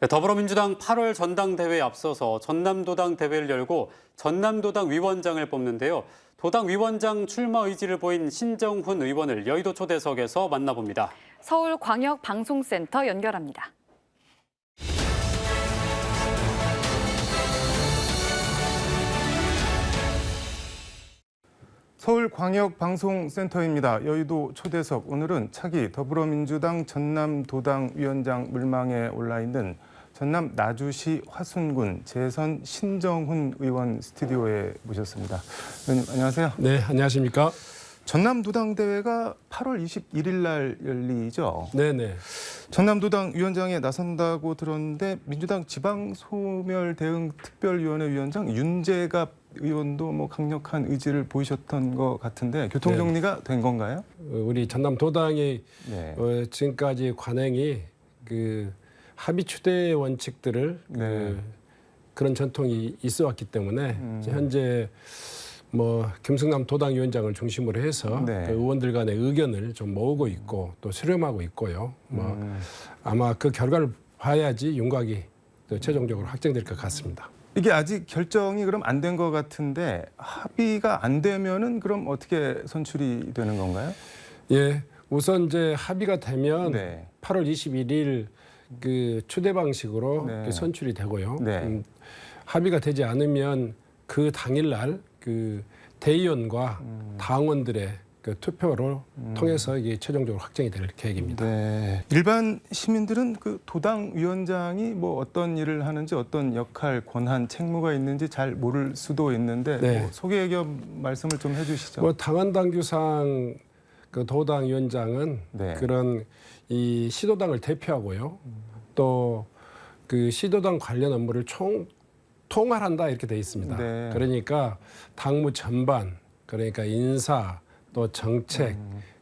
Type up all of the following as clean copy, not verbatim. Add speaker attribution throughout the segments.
Speaker 1: 네, 더불어민주당 8월 전당대회에 앞서서 전남도당 대회를 열고 전남도당 위원장을 뽑는데요. 도당 위원장 출마 의지를 보인 신정훈 의원을 여의도 초대석에서 만나봅니다.
Speaker 2: 서울광역방송센터 연결합니다.
Speaker 3: 서울광역방송센터입니다. 여의도 초대석, 오늘은 차기 더불어민주당 전남도당 위원장 물망에 올라있는 전남 나주시 화순군 재선 신정훈 의원 스튜디오에 모셨습니다. 의원님 안녕하세요.
Speaker 4: 네, 안녕하십니까.
Speaker 3: 전남도당 대회가 8월 21일 날 열리죠.
Speaker 4: 네네.
Speaker 3: 전남도당 위원장에 나선다고 들었는데 민주당 지방소멸대응특별위원회 위원장 윤재갑 의원도 뭐 강력한 의지를 보이셨던 것 같은데 교통 정리가 된 건가요?
Speaker 4: 우리 전남도당이
Speaker 3: 네.
Speaker 4: 지금까지 관행이 합의 추대 원칙들을 그런 전통이 있어 왔기 때문에 현재 김승남 도당위원장을 중심으로 해서 그 의원들 간의 의견을 좀 모으고 있고 또 수렴하고 있고요. 아마 그 결과를 봐야지 윤곽이 또 최종적으로 확정될 것 같습니다.
Speaker 3: 이게 아직 결정이 그럼 안 된 것 같은데 합의가 안 되면은 그럼 어떻게 선출이 되는 건가요?
Speaker 4: 예, 우선 이제 합의가 되면 8월 21일 그 추대 방식으로 선출이 되고요. 합의가 되지 않으면 그 당일날 그 대의원과 당원들의 그 투표로 통해서 이게 최종적으로 확정이 될 계획입니다.
Speaker 3: 일반 시민들은 그 도당 위원장이 뭐 어떤 일을 하는지 어떤 역할, 권한, 책무가 있는지 잘 모를 수도 있는데 소개 겸 말씀을 좀 해주시죠.
Speaker 4: 당헌 당규상 그 도당 위원장은 그런 이 시도당을 대표하고요. 또 그 시도당 관련 업무를 통할한다 이렇게 돼 있습니다. 그러니까 당무 전반, 그러니까 인사, 또 정책,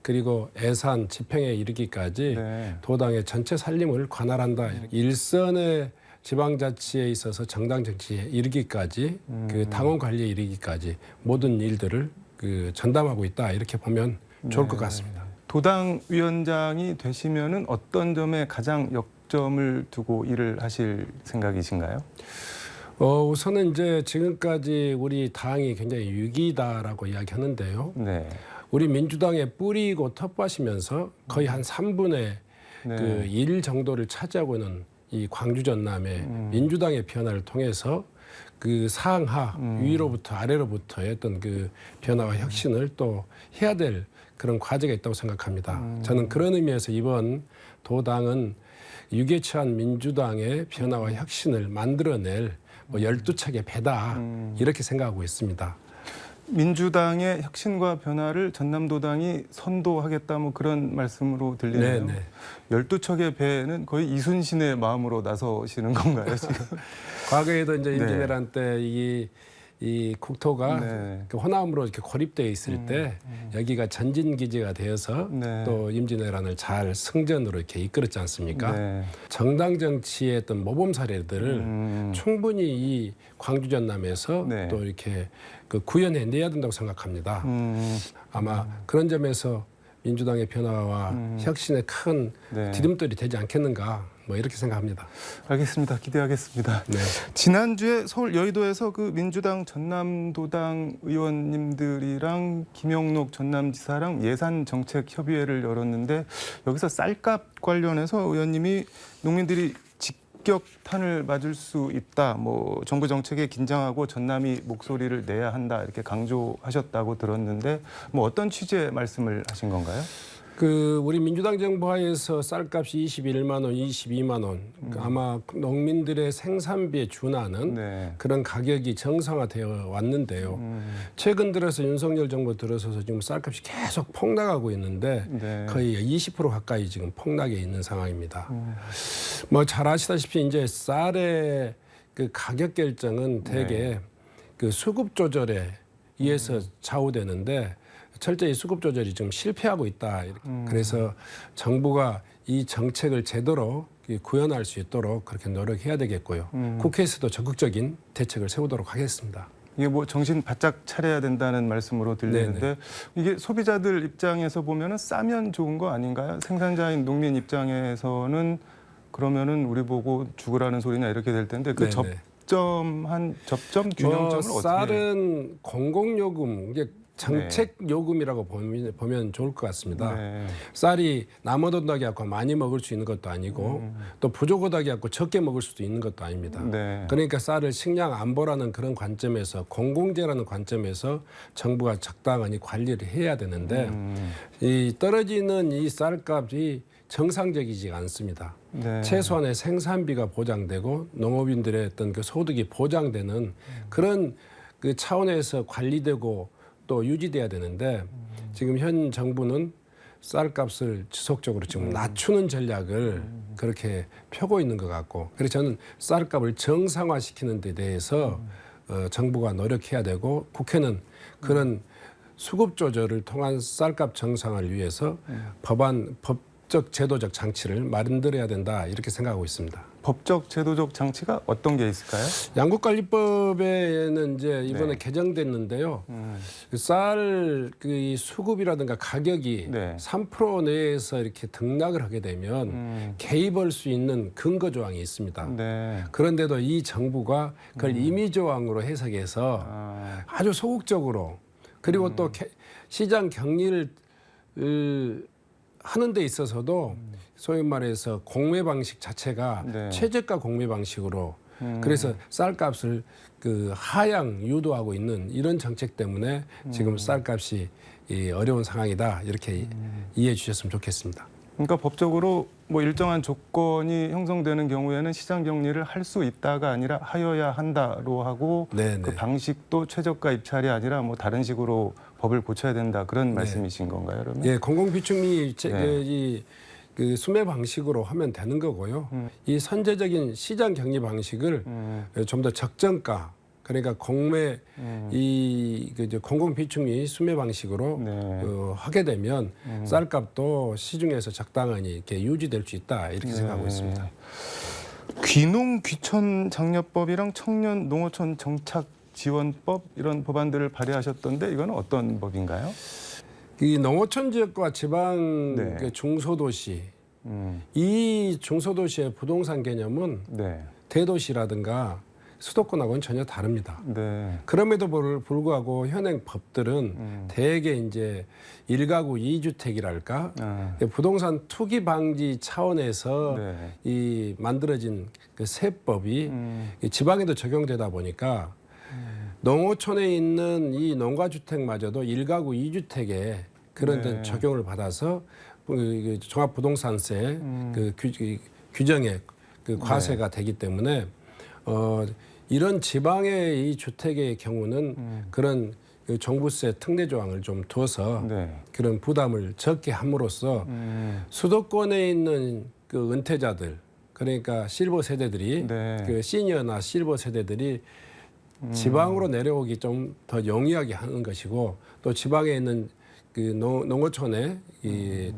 Speaker 4: 그리고 예산 집행에 이르기까지 도당의 전체 살림을 관할한다. 일선의 지방자치에 있어서 정당 정치에 이르기까지 그 당원 관리에 이르기까지 모든 일들을 그 전담하고 있다 이렇게 보면 좋을 것 같습니다.
Speaker 3: 도당 위원장이 되시면은 어떤 점에 가장 역점을 두고 일을 하실 생각이신가요?
Speaker 4: 우선은 이제 지금까지 우리 당이 굉장히 위기다라고 이야기하는데요. 우리 민주당의 뿌리고 텃밭이면서 거의 한 3분의 그 1 정도를 차지하고 있는 이 광주 전남의 민주당의 변화를 통해서 그 상하 위로부터 아래로부터의 어떤 그 변화와 혁신을 또 해야 될 그런 과제가 있다고 생각합니다. 저는 그런 의미에서 이번 도당은 위기에 처한 민주당의 변화와 혁신을 만들어낼 12척의 배다 이렇게 생각하고 있습니다.
Speaker 3: 민주당의 혁신과 변화를 전남도당이 선도하겠다 뭐 그런 말씀으로 들리네요. 12척의 배는 거의 이순신의 마음으로 나서시는 건가요, 지금?
Speaker 4: 과거에도 이제 임진왜란 때 이 국토가 그 호남으로 이렇게 고립되어 있을 때 여기가 전진기지가 되어서 또 임진왜란을 잘 승전으로 이렇게 이끌었지 않습니까? 정당 정치의 어떤 모범 사례들을 충분히 이 광주 전남에서 또 이렇게 그 구현해내야 된다고 생각합니다. 아마 그런 점에서 민주당의 변화와 혁신의 큰 디딤돌이 되지 않겠는가 이렇게 생각합니다.
Speaker 3: 알겠습니다. 기대하겠습니다. 지난주에 서울 여의도에서 그 민주당 전남도당 의원님들이랑 김영록 전남지사랑 예산정책협의회를 열었는데 여기서 쌀값 관련해서 의원님이 농민들이 직격탄을 맞을 수 있다. 정부 정책에 긴장하고 전남이 목소리를 내야 한다. 이렇게 강조하셨다고 들었는데 어떤 취지의 말씀을 하신 건가요?
Speaker 4: 우리 민주당 정부 하에서 쌀값이 21만 원, 22만 원, 아마 농민들의 생산비에 준하는 그런 가격이 정상화되어 왔는데요. 최근 들어서 윤석열 정부 들어서서 지금 쌀값이 계속 폭락하고 있는데 거의 20% 가까이 지금 폭락해 있는 상황입니다. 잘 아시다시피 이제 쌀의 그 가격 결정은 대개 그 수급 조절에 의해서 좌우되는데 철저히 수급 조절이 좀 실패하고 있다. 그래서 정부가 이 정책을 제대로 구현할 수 있도록 그렇게 노력해야 되겠고요. 국회에서도 적극적인 대책을 세우도록 하겠습니다.
Speaker 3: 이게 정신 바짝 차려야 된다는 말씀으로 들리는데 이게 소비자들 입장에서 보면은 싸면 좋은 거 아닌가요? 생산자인 농민 입장에서는 그러면은 우리 보고 죽으라는 소리냐 이렇게 될 텐데 그
Speaker 4: 네네.
Speaker 3: 접점 균형점을 어떻게?
Speaker 4: 쌀은 공공요금, 이게 정책 요금이라고 보면 좋을 것 같습니다.
Speaker 3: 네.
Speaker 4: 쌀이 남아돈다고 해서 많이 먹을 수 있는 것도 아니고 또 부족하다고 해서 적게 먹을 수도 있는 것도 아닙니다.
Speaker 3: 네.
Speaker 4: 그러니까 쌀을 식량 안보라는 그런 관점에서 공공재라는 관점에서 정부가 적당히 관리를 해야 되는데 이 떨어지는 이 쌀값이 정상적이지 않습니다.
Speaker 3: 네.
Speaker 4: 최소한의 생산비가 보장되고 농업인들의 어떤 그 소득이 보장되는 그런 그 차원에서 관리되고 또 유지돼야 되는데 지금 현 정부는 쌀값을 지속적으로 지금 낮추는 전략을 그렇게 펴고 있는 것 같고, 그래서 저는 쌀값을 정상화시키는 데 대해서 정부가 노력해야 되고 국회는 그런 수급 조절을 통한 쌀값 정상화를 위해서 법적 제도적 장치를 만들어야 된다 이렇게 생각하고 있습니다.
Speaker 3: 법적 제도적 장치가 어떤 게 있을까요?
Speaker 4: 양국관리법에는 이제 이번에
Speaker 3: 네.
Speaker 4: 개정됐는데요. 쌀 그 수급이라든가 가격이
Speaker 3: 네.
Speaker 4: 3% 내에서 이렇게 등락을 하게 되면 개입할 수 있는 근거 조항이 있습니다.
Speaker 3: 네.
Speaker 4: 그런데도 이 정부가 그걸 임의 조항으로 해석해서 아주 소극적으로, 그리고 또 시장 격리를 하는 데 있어서도 소위 말해서 공매 방식 자체가
Speaker 3: 네.
Speaker 4: 최저가 공매 방식으로 그래서 쌀값을 그 하향 유도하고 있는 이런 정책 때문에 지금 쌀값이 이 어려운 상황이다 이렇게 이해해 주셨으면 좋겠습니다.
Speaker 3: 그러니까 법적으로 뭐 일정한 조건이 형성되는 경우에는 시장 격리를 할 수 있다가 아니라 하여야 한다로 하고
Speaker 4: 네네.
Speaker 3: 그 방식도 최저가 입찰이 아니라 뭐 다른 식으로 법을 고쳐야 된다 그런 말씀이신 건가요, 그러면?
Speaker 4: 예, 공공비축미
Speaker 3: 네.
Speaker 4: 그 수매 방식으로 하면 되는 거고요. 이 선제적인 시장 격리 방식을 좀 더 적정가, 그러니까 공매 이그 공공비축미 수매 방식으로
Speaker 3: 네.
Speaker 4: 하게 되면 쌀값도 시중에서 적당히 이렇게 유지될 수 있다 이렇게 생각하고 있습니다.
Speaker 3: 귀농 귀촌 장려법이랑 청년 농어촌 정착 지원법 이런 법안들을 발의하셨던데 이거는 어떤 법인가요?
Speaker 4: 이 농어촌 지역과 지방
Speaker 3: 네.
Speaker 4: 그 중소도시, 이 중소도시의 부동산 개념은
Speaker 3: 네.
Speaker 4: 대도시라든가 수도권하고는 전혀 다릅니다.
Speaker 3: 네.
Speaker 4: 그럼에도 불구하고 현행 법들은 대개 이제 1가구 2주택이랄까 부동산 투기 방지 차원에서
Speaker 3: 네.
Speaker 4: 이 만들어진 그 세법이 이 지방에도 적용되다 보니까 농어촌에 있는 이 농가주택마저도 1가구 2주택에 그런
Speaker 3: 네.
Speaker 4: 적용을 받아서 그 종합부동산세 그 규정에 그 과세가 되기 때문에 이런 지방의 이 주택의 경우는 그런 그 종부세 특례 조항을 좀 둬서
Speaker 3: 네.
Speaker 4: 그런 부담을 적게 함으로써 수도권에 있는 그 은퇴자들, 그러니까 실버 세대들이
Speaker 3: 네.
Speaker 4: 그 시니어나 실버 세대들이 지방으로 내려오기 좀 더 용이하게 하는 것이고, 또 지방에 있는 그 농어촌에 이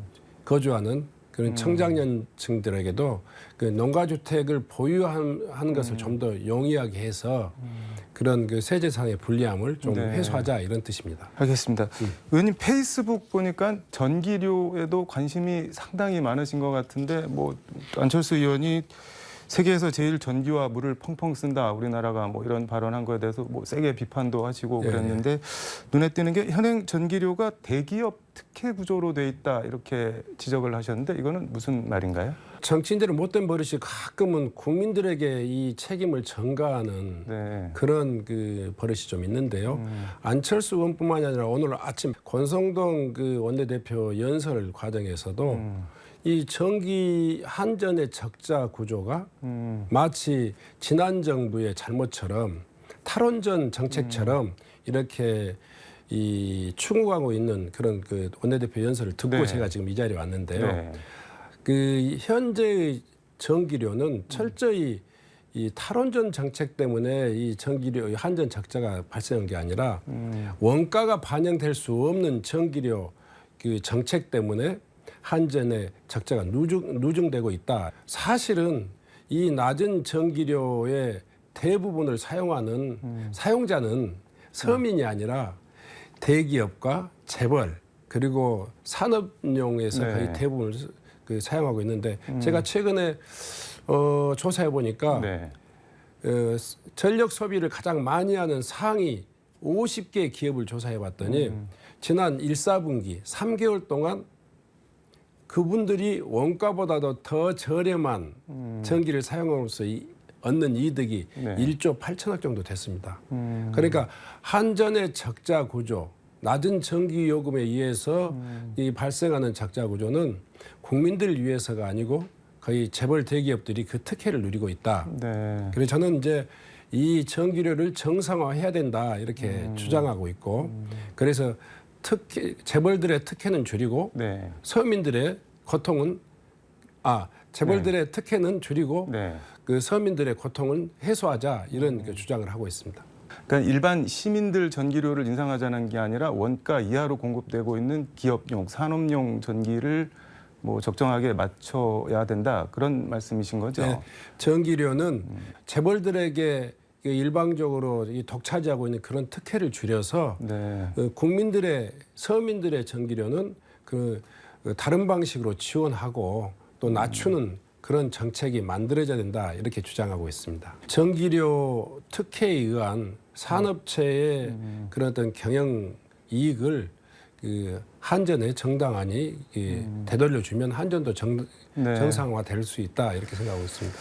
Speaker 4: 거주하는 그런 청장년층들에게도 그 농가주택을 보유하는 것을 좀 더 용이하게 해서 그런 그 세제상의 불리함을 좀
Speaker 3: 네.
Speaker 4: 해소하자 이런 뜻입니다.
Speaker 3: 알겠습니다. 의원님 페이스북 보니까 전기료에도 관심이 상당히 많으신 것 같은데 뭐 안철수 의원이 세계에서 제일 전기와 물을 펑펑 쓴다 우리나라가 뭐 이런 발언한 거에 대해서 뭐 세게 비판도 하시고 그랬는데 눈에 띄는 게 현행 전기료가 대기업 특혜 구조로 돼 있다 이렇게 지적을 하셨는데 이거는 무슨 말인가요?
Speaker 4: 정치인들의 못된 버릇이 가끔은 국민들에게 이 책임을 전가하는
Speaker 3: 네.
Speaker 4: 그런 그 버릇이 좀 있는데요. 안철수 의원뿐만이 아니라 오늘 아침 권성동 그 원내대표 연설 과정에서도 이 전기 한전의 적자 구조가 마치 지난 정부의 잘못처럼 탈원전 정책처럼 이렇게 이 추구하고 있는 그런 그 원내대표 연설을 듣고
Speaker 3: 네.
Speaker 4: 제가 지금 이 자리에 왔는데요.
Speaker 3: 네.
Speaker 4: 그 현재의 전기료는 철저히 이 탈원전 정책 때문에 이 전기료 한전 적자가 발생한 게 아니라 원가가 반영될 수 없는 전기료 그 정책 때문에 한전의 적자가 누중되고 있다. 사실은 이 낮은 전기료의 대부분을 사용하는 사용자는 서민이 아니라 대기업과 재벌 그리고 산업용에서
Speaker 3: 네.
Speaker 4: 거의 대부분을 그 사용하고 있는데 제가 최근에 조사해 보니까
Speaker 3: 네.
Speaker 4: 전력 소비를 가장 많이 하는 상위 50개 기업을 조사해 봤더니 지난 1, 4분기 3개월 동안 그분들이 원가보다도 더 저렴한 전기를 사용함으로써 얻는 이득이
Speaker 3: 네.
Speaker 4: 1조 8천억 정도 됐습니다. 그러니까 한전의 적자 구조, 낮은 전기 요금에 의해서 이 발생하는 적자 구조는 국민들을 위해서가 아니고 거의 재벌 대기업들이 그 특혜를 누리고 있다.
Speaker 3: 네.
Speaker 4: 그래서 저는 이제 이 전기료를 정상화해야 된다 이렇게 주장하고 있고 그래서 재벌들의 특혜는 줄이고
Speaker 3: 네.
Speaker 4: 서민들의 고통은 재벌들의 특혜는 줄이고
Speaker 3: 네.
Speaker 4: 그 서민들의 고통은 해소하자 이런 그 주장을 하고 있습니다.
Speaker 3: 그러니까 일반 시민들 전기료를 인상하자는 게 아니라 원가 이하로 공급되고 있는 기업용, 산업용 전기를 뭐 적정하게 맞춰야 된다 그런 말씀이신 거죠?
Speaker 4: 네, 전기료는 재벌들에게 일방적으로 독차지하고 있는 그런 특혜를 줄여서
Speaker 3: 네.
Speaker 4: 국민들의 서민들의 전기료는 다른 방식으로 지원하고 또 낮추는 그런 정책이 만들어져야 된다 이렇게 주장하고 있습니다. 전기료 특혜에 의한 산업체의 그런 어떤 경영 이익을 한전에 정당하니 되돌려주면 한전도
Speaker 3: 네.
Speaker 4: 정상화될 수 있다 이렇게 생각하고 있습니다.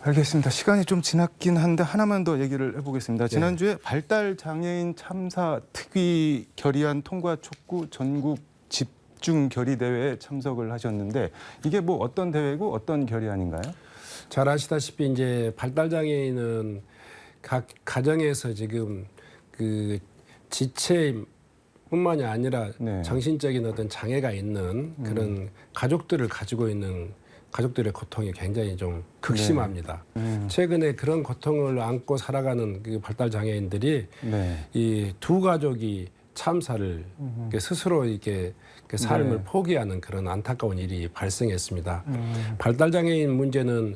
Speaker 3: 알겠습니다. 시간이 좀 지났긴 한데 하나만 더 얘기를 해보겠습니다. 지난주에 발달 장애인 참사 특위 결의안 통과 촉구 전국 집중 결의 대회에 참석을 하셨는데 이게 뭐 어떤 대회고 어떤 결의안인가요?
Speaker 4: 잘 아시다시피 이제 발달 장애인은 각 가정에서 지금 그 지체뿐만이 아니라
Speaker 3: 네.
Speaker 4: 정신적인 어떤 장애가 있는 그런 가족들을 가지고 있는 가족들의 고통이 굉장히 좀 극심합니다. 최근에 그런 고통을 안고 살아가는 그 발달 장애인들이
Speaker 3: 네.
Speaker 4: 이 두 가족이 참사를 이렇게 스스로 이렇게 그 삶을
Speaker 3: 네.
Speaker 4: 포기하는 그런 안타까운 일이 발생했습니다. 발달 장애인 문제는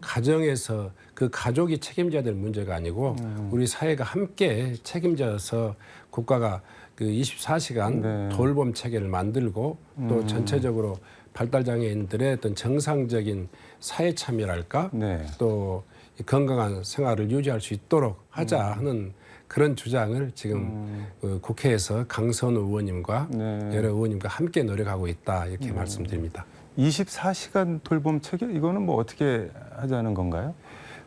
Speaker 4: 가정에서 그 가족이 책임져야 될 문제가 아니고 우리 사회가 함께 책임져서 국가가 그 24시간
Speaker 3: 네.
Speaker 4: 돌봄 체계를 만들고 또 전체적으로 발달 장애인들의 어떤 정상적인 사회 참여랄까
Speaker 3: 네.
Speaker 4: 또 건강한 생활을 유지할 수 있도록 하자 하는 그런 주장을 지금 국회에서 강선우 의원님과
Speaker 3: 네.
Speaker 4: 여러 의원님과 함께 노력하고 있다 이렇게 말씀드립니다.
Speaker 3: 24시간 돌봄 체계 이거는 뭐 어떻게 하자는 건가요?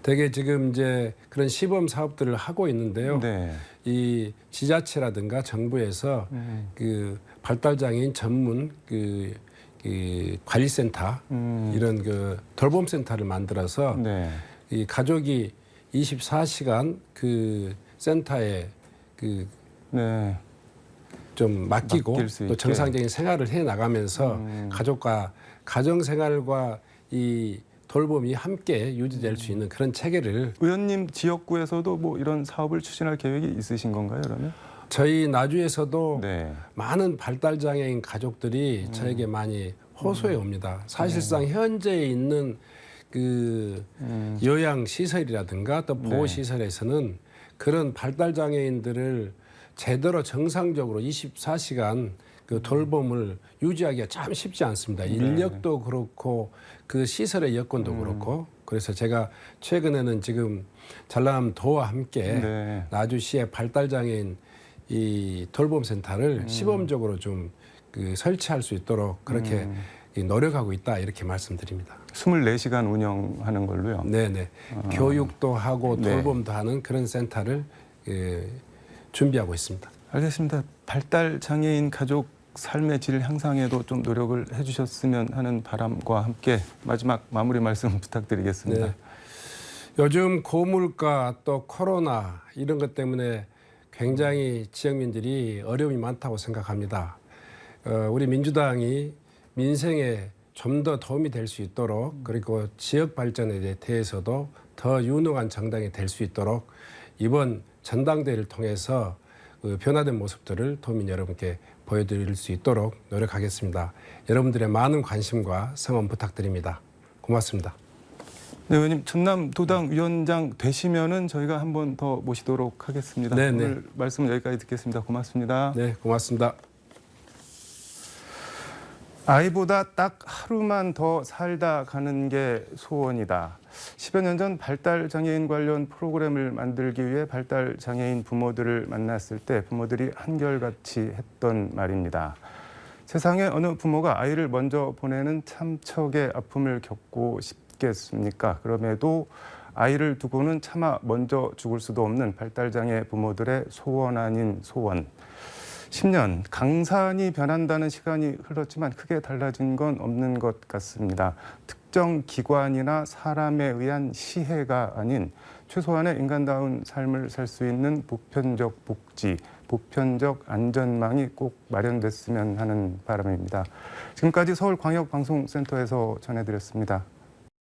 Speaker 4: 되게 지금 이제 그런 시범 사업들을 하고 있는데요.
Speaker 3: 네.
Speaker 4: 이 지자체라든가 정부에서 그 발달 장애인 전문 그 관리센터 이런 그 돌봄 센터를 만들어서
Speaker 3: 네.
Speaker 4: 이 가족이 24시간 그 센터에 그
Speaker 3: 네.
Speaker 4: 좀 맡기고
Speaker 3: 맡길 수
Speaker 4: 또
Speaker 3: 있게.
Speaker 4: 정상적인 생활을 해 나가면서 가족과 가정 생활과 이 돌봄이 함께 유지될 수 있는 그런 체계를
Speaker 3: 의원님 지역구에서도 뭐 이런 사업을 추진할 계획이 있으신 건가요, 그러면?
Speaker 4: 저희 나주에서도
Speaker 3: 네.
Speaker 4: 많은 발달 장애인 가족들이 저에게 많이 호소해 옵니다. 사실상 현재 있는 그 요양 시설이라든가 또 보호 시설에서는 그런 발달 장애인들을 제대로 정상적으로 24시간 그 돌봄을 유지하기가 참 쉽지 않습니다. 인력도 그렇고 그 시설의 여건도 그렇고 그래서 제가 최근에는 지금 전남 도와 함께
Speaker 3: 네.
Speaker 4: 나주시의 발달 장애인 이 돌봄 센터를 시범적으로 좀 그 설치할 수 있도록 그렇게 노력하고 있다 이렇게 말씀드립니다.
Speaker 3: 24시간 운영하는 걸로요.
Speaker 4: 네네. 교육도 하고
Speaker 3: 네.
Speaker 4: 돌봄도 하는 그런 센터를 준비하고 있습니다.
Speaker 3: 알겠습니다. 발달 장애인 가족 삶의 질 향상에도 좀 노력을 해주셨으면 하는 바람과 함께 마지막 마무리 말씀 부탁드리겠습니다.
Speaker 4: 네. 요즘 고물가 또 코로나 이런 것 때문에 굉장히 지역민들이 어려움이 많다고 생각합니다. 우리 민주당이 민생에 좀 더 도움이 될 수 있도록 그리고 지역 발전에 대해서도 더 유능한 정당이 될 수 있도록 이번 전당대회를 통해서 변화된 모습들을 도민 여러분께 보여드릴 수 있도록 노력하겠습니다. 여러분들의 많은 관심과 성원 부탁드립니다. 고맙습니다.
Speaker 3: 네, 의원님 전남도당 위원장 되시면은 저희가 한 번 더 모시도록 하겠습니다.
Speaker 4: 네네.
Speaker 3: 오늘 말씀 여기까지 듣겠습니다. 고맙습니다.
Speaker 4: 네, 고맙습니다.
Speaker 3: 아이보다 딱 하루만 더 살다 가는 게 소원이다. 10여 년 전 발달장애인 관련 프로그램을 만들기 위해 발달장애인 부모들을 만났을 때 부모들이 한결같이 했던 말입니다. 세상에 어느 부모가 아이를 먼저 보내는 참척의 아픔을 겪고 싶겠습니까? 그럼에도 아이를 두고는 차마 먼저 죽을 수도 없는 발달장애 부모들의 소원 아닌 소원. 10년, 강산이 변한다는 시간이 흘렀지만 크게 달라진 건 없는 것 같습니다. 특정 기관이나 사람에 의한 시혜가 아닌 최소한의 인간다운 삶을 살 수 있는 보편적 복지, 보편적 안전망이 꼭 마련됐으면 하는 바람입니다. 지금까지 서울광역방송센터에서 전해드렸습니다.